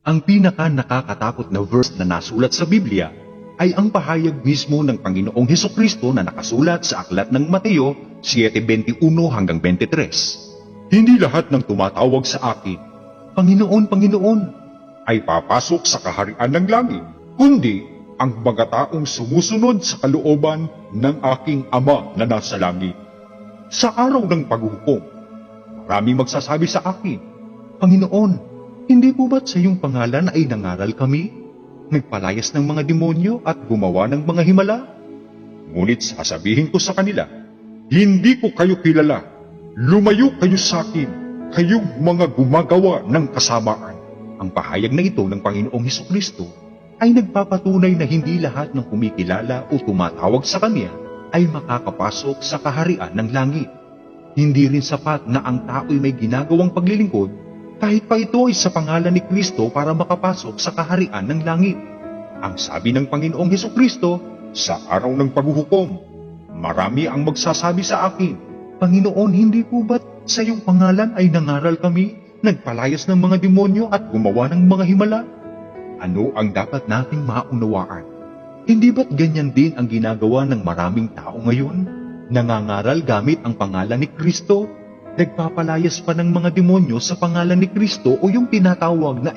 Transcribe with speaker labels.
Speaker 1: Ang pinaka nakakatakot na verse na nasulat sa Biblia ay ang pahayag mismo ng Panginoong Hesukristo na nakasulat sa aklat ng Mateo 7:21 hanggang 23. Hindi lahat ng tumatawag sa akin, Panginoon, Panginoon, ay papasok sa kaharian ng langit, kundi ang mga taong sumusunod sa kalooban ng aking Ama na nasa langit. Sa araw ng paghuhukom, maraming magsasabi sa akin, Panginoon, hindi po ba't sa iyong pangalan ay nangaral kami? Nagpalayas ng mga demonyo at gumawa ng mga himala? Ngunit sasabihin ko sa kanila, hindi ko kayo kilala. Lumayo kayo sa akin, kayong mga gumagawa ng kasamaan. Ang pahayag na ito ng Panginoong Hesukristo ay nagpapatunay na hindi lahat ng kumikilala o tumatawag sa Kanya ay makakapasok sa kaharian ng langit. Hindi rin sapat na ang tao'y may ginagawang paglilingkod kahit pa ito ay sa pangalan ni Kristo para makapasok sa kaharian ng langit. Ang sabi ng Panginoong Hesukristo, sa araw ng paghuhukom, marami ang magsasabi sa akin, Panginoon, hindi po ba't sa iyong pangalan ay nangaral kami, nagpalayas ng mga demonyo at gumawa ng mga himala? Ano ang dapat nating maunawaan? Hindi ba't ganyan din ang ginagawa ng maraming tao ngayon? Nangangaral gamit ang pangalan ni Kristo, nagpapalayas pa ng mga demonyo sa pangalan ni Kristo o yung tinatawag na